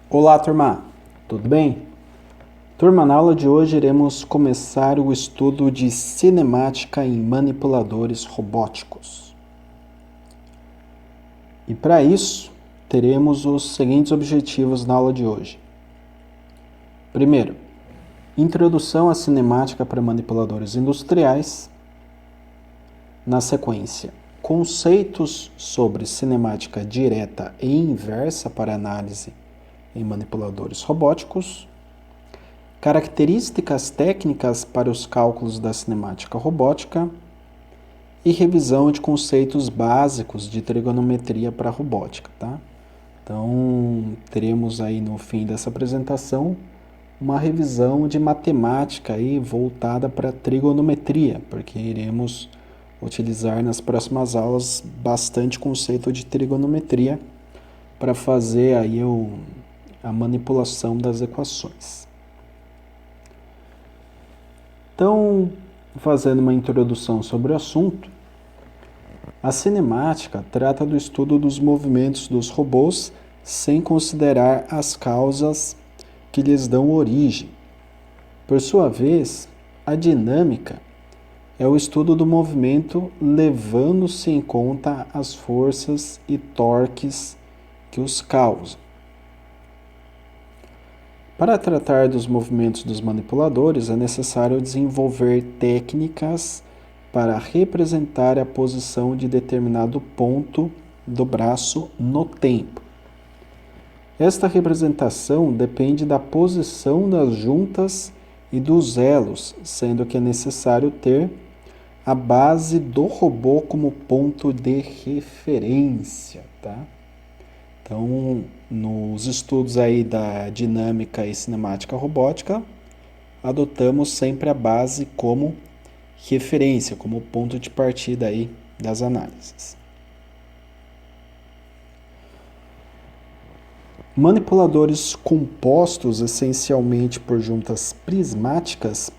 Olá, turma! Tudo bem? Turma, na aula de hoje iremos começar o estudo de cinemática em manipuladores robóticos. E para isso, teremos os seguintes objetivos na aula de hoje. Primeiro, introdução à cinemática para manipuladores industriais. Na sequência, conceitos sobre cinemática direta e inversa para análise em manipuladores robóticos. Características técnicas para os cálculos da cinemática robótica e revisão de conceitos básicos de trigonometria para a robótica, tá? Então, teremos aí no fim dessa apresentação uma revisão de matemática aí voltada para trigonometria, porque iremos utilizar nas próximas aulas bastante conceito de trigonometria para fazer aí a manipulação das equações. Então, fazendo uma introdução sobre o assunto, a cinemática trata do estudo dos movimentos dos robôs sem considerar as causas que lhes dão origem. Por sua vez, a dinâmica é o estudo do movimento levando-se em conta as forças e torques que os causam. Para tratar dos movimentos dos manipuladores, é necessário desenvolver técnicas para representar a posição de determinado ponto do braço no tempo. Esta representação depende da posição das juntas e dos elos, sendo que é necessário ter a base do robô como ponto de referência, tá? Então, nos estudos aí da dinâmica e cinemática robótica, adotamos sempre a base como referência, como ponto de partida aí das análises. Manipuladores compostos essencialmente por juntas prismáticas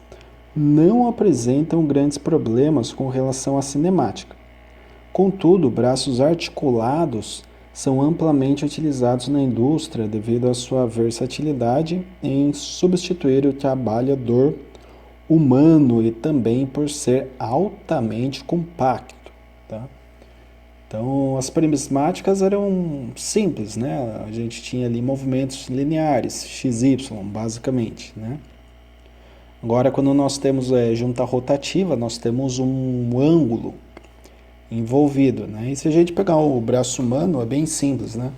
não apresentam grandes problemas com relação à cinemática. Contudo, braços articulados são amplamente utilizados na indústria devido à sua versatilidade em substituir o trabalhador humano e também por ser altamente compacto, tá? Então, as prismáticas eram simples, né? A gente tinha ali movimentos lineares, XY, basicamente, né? Agora, quando nós temos junta rotativa, nós temos um ângulo envolvido, né? E se a gente pegar o braço humano, é bem simples, né?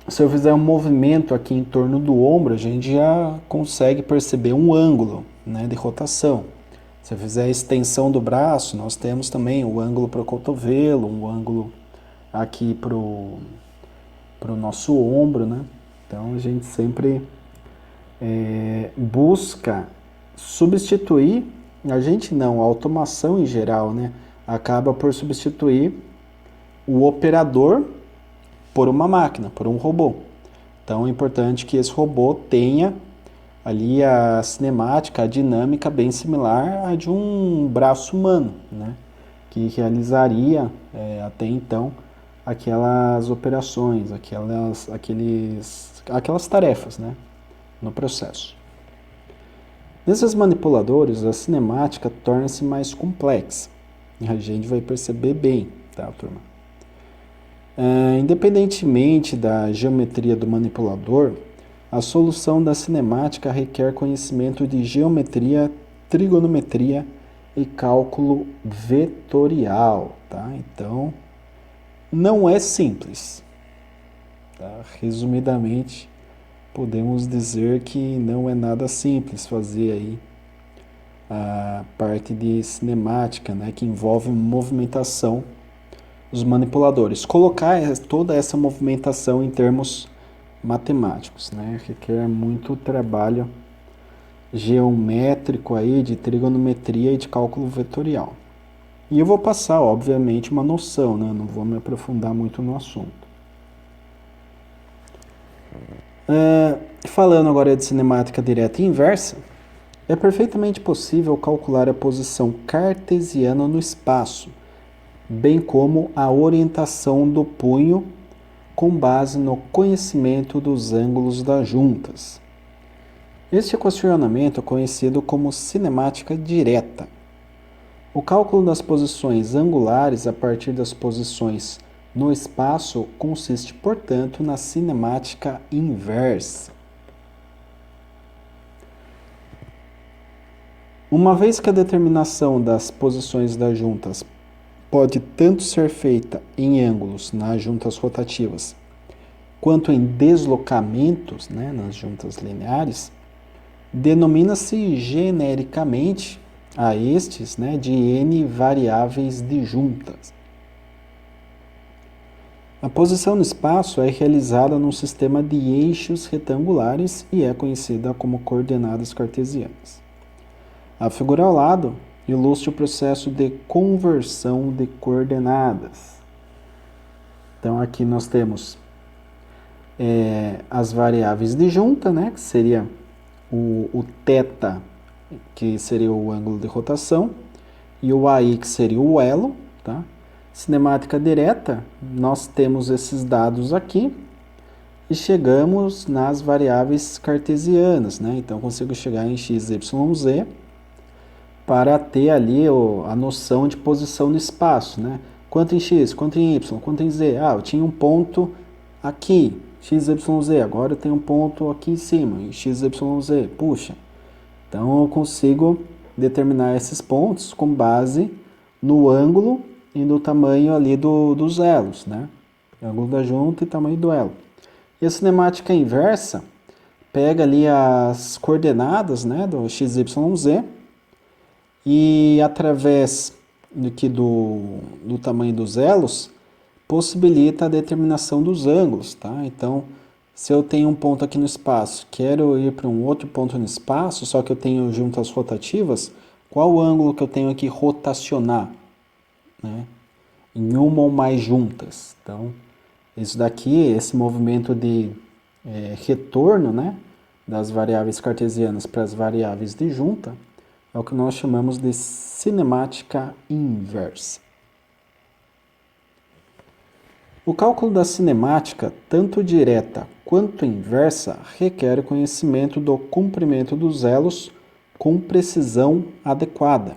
Se eu fizer um movimento aqui em torno do ombro, a gente já consegue perceber um ângulo, né, de rotação. Se eu fizer a extensão do braço, nós temos também o ângulo para o cotovelo, um ângulo aqui para o nosso ombro, né? Então a gente sempre busca substituir, a gente não, a automação em geral, né, acaba por substituir o operador por uma máquina, por um robô. Então é importante que esse robô tenha ali a cinemática, a dinâmica bem similar à de um braço humano, né, que realizaria até então aquelas operações, aquelas tarefas, né, no processo. Nesses manipuladores, a cinemática torna-se mais complexa. A gente vai perceber bem, tá, turma? Independentemente da geometria do manipulador, a solução da cinemática requer conhecimento de geometria, trigonometria e cálculo vetorial, tá? Então, não é simples, tá? Resumidamente, podemos dizer que não é nada simples fazer aí a parte de cinemática, né, que envolve movimentação dos manipuladores. Colocar toda essa movimentação em termos matemáticos, né, requer muito trabalho geométrico aí, de trigonometria e de cálculo vetorial. E eu vou passar, obviamente, uma noção, né, não vou me aprofundar muito no assunto. Falando agora de cinemática direta e inversa, é perfeitamente possível calcular a posição cartesiana no espaço, bem como a orientação do punho com base no conhecimento dos ângulos das juntas. Este equacionamento é conhecido como cinemática direta. O cálculo das posições angulares a partir das posições no espaço consiste, portanto, na cinemática inversa. Uma vez que a determinação das posições das juntas pode tanto ser feita em ângulos nas juntas rotativas, quanto em deslocamentos, nas juntas lineares, denomina-se genericamente a estes de N variáveis de juntas. A posição no espaço é realizada num sistema de eixos retangulares e é conhecida como coordenadas cartesianas. A figura ao lado ilustra o processo de conversão de coordenadas. Então, aqui nós temos as variáveis de junta, que seria o θ, que seria o ângulo de rotação, e o AI, que seria o elo. Tá? Cinemática direta, nós temos esses dados aqui e chegamos nas variáveis cartesianas. Então, consigo chegar em x, y, z para ter ali a noção de posição no espaço. Quanto em x, quanto em y, quanto em z. Eu tinha um ponto aqui, x, y, z. Agora eu tenho um ponto aqui em cima, em x, y, z. Puxa. Então eu consigo determinar esses pontos com base no ângulo e no tamanho ali dos elos. Ângulo da junta e tamanho do elo. E a cinemática inversa pega ali as coordenadas do x, y, z e através do tamanho dos elos possibilita a determinação dos ângulos. Então, se eu tenho um ponto aqui no espaço, quero ir para um outro ponto no espaço, só que eu tenho juntas rotativas, qual o ângulo que eu tenho que rotacionar? Em uma ou mais juntas. Então, isso daqui, esse movimento de retorno das variáveis cartesianas para as variáveis de junta, é o que nós chamamos de cinemática inversa. O cálculo da cinemática, tanto direta quanto inversa, requer conhecimento do comprimento dos elos com precisão adequada.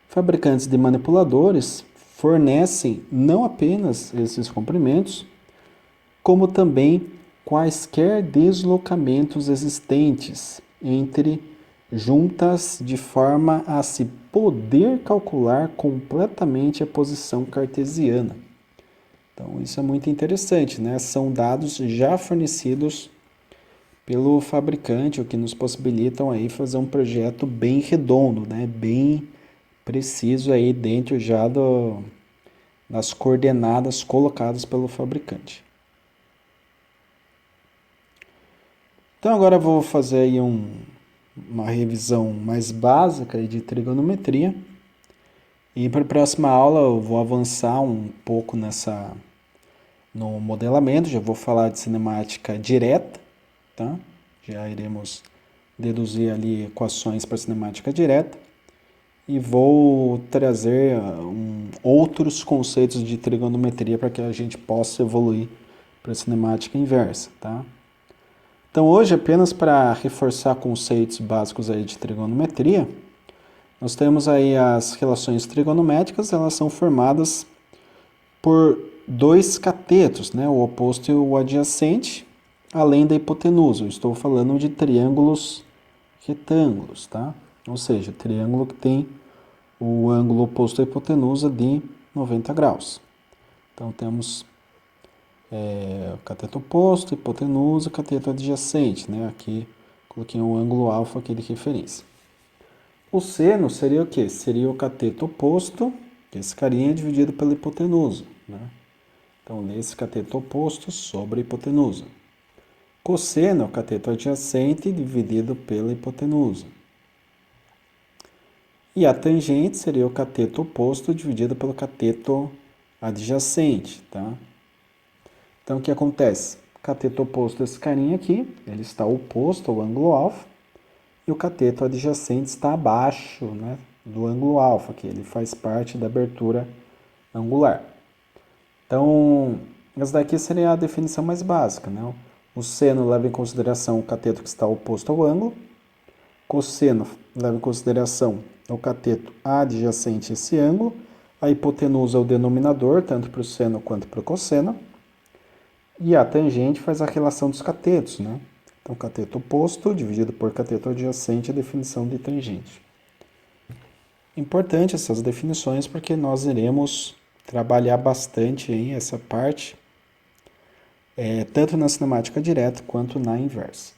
Fabricantes de manipuladores fornecem não apenas esses comprimentos, como também quaisquer deslocamentos existentes entre juntas de forma a se poder calcular completamente a posição cartesiana. Então, isso é muito interessante, São dados já fornecidos pelo fabricante, o que nos possibilitam aí fazer um projeto bem redondo, bem preciso aí dentro já das coordenadas colocadas pelo fabricante. Então, agora eu vou fazer aí uma revisão mais básica de trigonometria. E para a próxima aula eu vou avançar um pouco no modelamento, já vou falar de cinemática direta, Já iremos deduzir ali equações para cinemática direta. E vou trazer outros conceitos de trigonometria para que a gente possa evoluir para a cinemática inversa, Então, hoje, apenas para reforçar conceitos básicos aí de trigonometria, nós temos aí as relações trigonométricas, elas são formadas por dois catetos, o oposto e o adjacente, além da hipotenusa. Eu estou falando de triângulos retângulos, Ou seja, triângulo que tem o ângulo oposto à hipotenusa de 90 graus. Então, temos cateto oposto, hipotenusa, cateto adjacente, Aqui coloquei um ângulo alfa aqui de referência. O seno seria o quê? Seria o cateto oposto, que é esse carinha, dividido pela hipotenusa, Então, nesse cateto oposto sobre a hipotenusa. Cosseno é o cateto adjacente dividido pela hipotenusa. E a tangente seria o cateto oposto dividido pelo cateto adjacente, Então, o que acontece? O cateto oposto desse carinha aqui, ele está oposto ao ângulo alfa, e o cateto adjacente está abaixo do ângulo alfa, que ele faz parte da abertura angular. Então, Essa daqui seria a definição mais básica, né? O seno leva em consideração o cateto que está oposto ao ângulo. Cosseno leva em consideração o cateto adjacente a esse ângulo. A hipotenusa é o denominador, tanto para o seno quanto para o cosseno. E a tangente faz a relação dos catetos, né? Então, cateto oposto dividido por cateto adjacente é a definição de tangente. Importante essas definições porque nós iremos trabalhar bastante aí essa parte, tanto na cinemática direta quanto na inversa.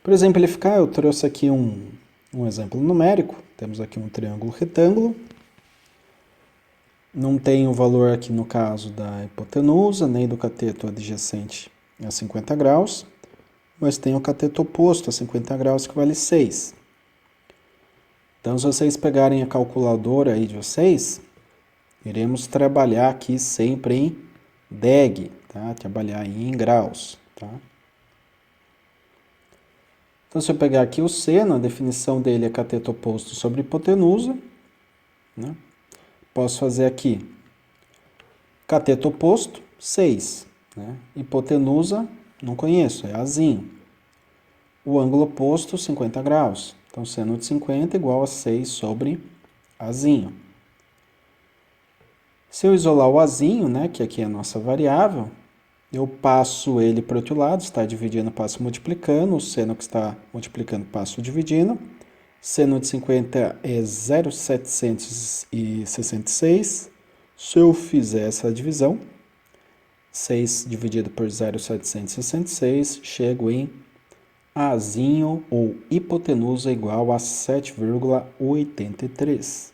Para exemplificar, eu trouxe aqui um exemplo numérico. Temos aqui um triângulo retângulo. Não tem o valor aqui no caso da hipotenusa, nem do cateto adjacente a 50 graus, mas tem o cateto oposto a 50 graus que vale 6. Então, se vocês pegarem a calculadora aí de vocês, iremos trabalhar aqui sempre em deg, tá? Trabalhar aí em graus, tá? Então, se eu pegar aqui o seno, a definição dele é cateto oposto sobre hipotenusa, né? Posso fazer aqui cateto oposto, 6, né? Hipotenusa, não conheço, é azinho. O ângulo oposto, 50 graus. Então, seno de 50 igual a 6 sobre azinho. Se eu isolar o azinho, né, que aqui é a nossa variável, eu passo ele para o outro lado, está dividindo, passo multiplicando, o seno que está multiplicando, passo dividindo. Seno de 50 é 0,766. Se eu fizer essa divisão, 6 dividido por 0,766, chego em azinho ou hipotenusa igual a 7,83.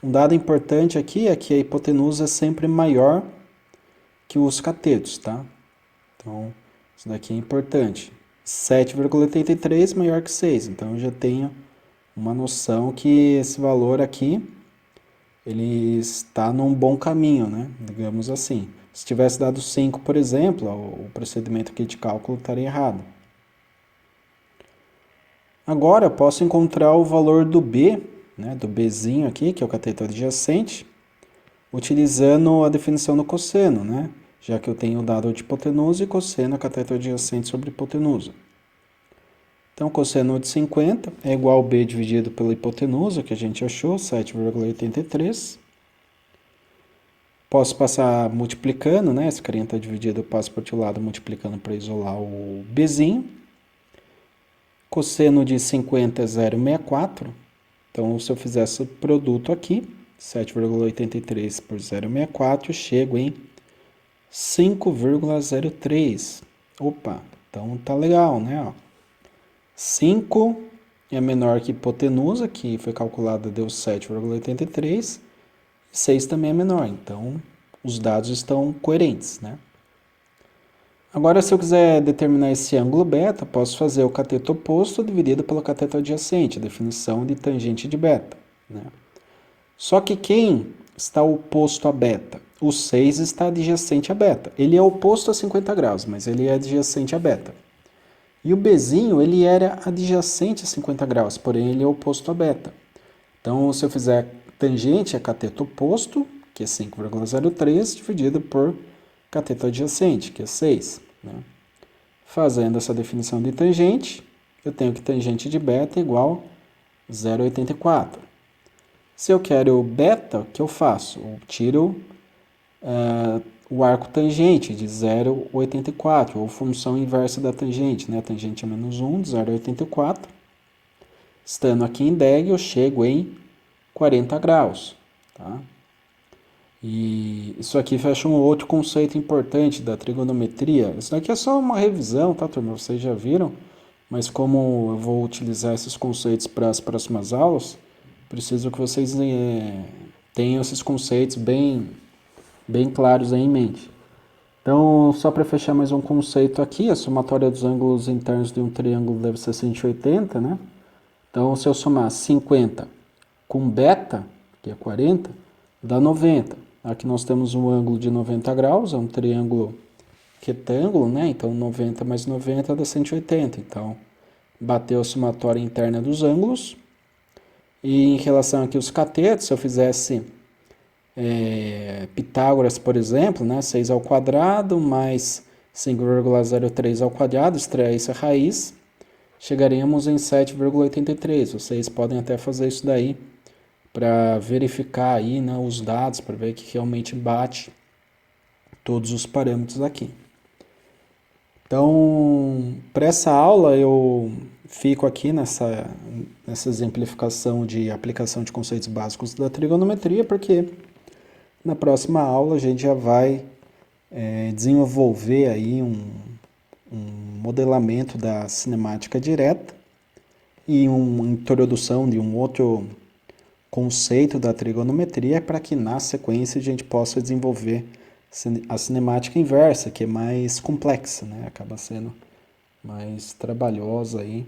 Um dado importante aqui é que a hipotenusa é sempre maior que os catetos, tá? Então, isso daqui é importante. 7,83 maior que 6, então eu já tenho uma noção que esse valor aqui, ele está num bom caminho, né? Digamos assim. Se tivesse dado 5, por exemplo, o procedimento aqui de cálculo estaria errado. Agora, eu posso encontrar o valor do B, né, do Bzinho aqui, que é o cateto adjacente, utilizando a definição do cosseno, né? Já que eu tenho o dado de hipotenusa e cosseno é cateto adjacente sobre hipotenusa. Então, cosseno de 50 é igual ao B dividido pela hipotenusa, que a gente achou, 7,83. Posso passar multiplicando, né? Esse carinha está dividido, eu passo para o outro lado multiplicando para isolar o Bzinho. Cosseno de 50 é 0,64. Então, se eu fizer esse produto aqui, 7,83 por 0,64, eu chego em 5,03. Opa, então tá legal, né? Ó. 5 é menor que hipotenusa, que foi calculada, deu 7,83. 6 também é menor, então os dados estão coerentes, né? Agora, se eu quiser determinar esse ângulo beta, posso fazer o cateto oposto dividido pelo cateto adjacente, a definição de tangente de beta, né? Só que quem está oposto a beta? O 6 está adjacente a beta. Ele é oposto a 50 graus, mas ele é adjacente a beta. E o Bzinho, ele era adjacente a 50 graus, porém ele é oposto a beta. Então, se eu fizer tangente a cateto oposto, que é 5,03, dividido por cateto adjacente, que é 6. Né? Fazendo essa definição de tangente, eu tenho que tangente de beta é igual a 0,84. Se eu quero beta, o que eu faço? Eu tiro o arco tangente de 0,84, ou função inversa da tangente, né? Tangente é menos 1, de 0,84. Estando aqui em deg, eu chego em 40 graus. Tá? E isso aqui fecha um outro conceito importante da trigonometria. Isso daqui é só uma revisão, tá, turma? Vocês já viram, mas como eu vou utilizar esses conceitos para as próximas aulas, preciso que vocês tenham esses conceitos bem claros aí em mente. Então, só para fechar mais um conceito aqui, a somatória dos ângulos internos de um triângulo deve ser 180, né? Então, se eu somar 50 com beta, que é 40, dá 90. Aqui nós temos um ângulo de 90 graus, é um triângulo retângulo, né? Então, 90 mais 90 dá 180. Então, bateu a somatória interna dos ângulos. E em relação aqui aos catetos, se eu fizesse Pitágoras, por exemplo, né, 6 ao quadrado mais 5,03 ao quadrado, extraísse a raiz, chegaríamos em 7,83. Vocês podem até fazer isso daí para verificar aí, né, os dados, para ver que realmente bate todos os parâmetros aqui. Então, para essa aula eu fico aqui nessa exemplificação de aplicação de conceitos básicos da trigonometria, porque na próxima aula a gente já vai desenvolver aí um modelamento da cinemática direta e uma introdução de um outro conceito da trigonometria para que na sequência a gente possa desenvolver a cinemática inversa, que é mais complexa, né? Acaba sendo mais trabalhosa aí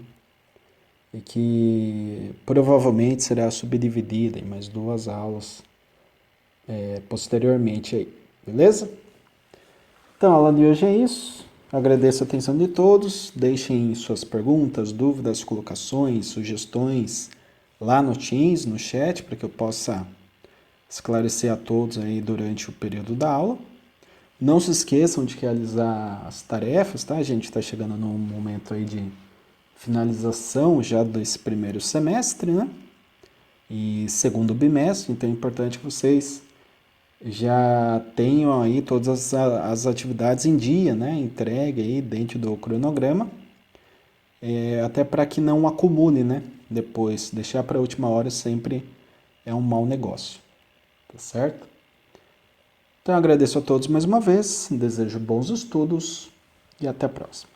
e que provavelmente será subdividida em mais 2 aulas posteriormente aí, beleza? Então a aula de hoje é isso. Agradeço a atenção de todos. Deixem suas perguntas, dúvidas, colocações, sugestões lá no Teams, no chat, para que eu possa esclarecer a todos aí durante o período da aula. Não se esqueçam de realizar as tarefas, tá? A gente está chegando num momento aí de finalização já desse primeiro semestre, né? E segundo bimestre, então é importante que vocês já tenham aí todas as atividades em dia, né? Entregue aí dentro do cronograma, até para que não acumule, né? Depois, deixar para a última hora sempre é um mau negócio, tá certo? Então agradeço a todos mais uma vez, desejo bons estudos e até a próxima.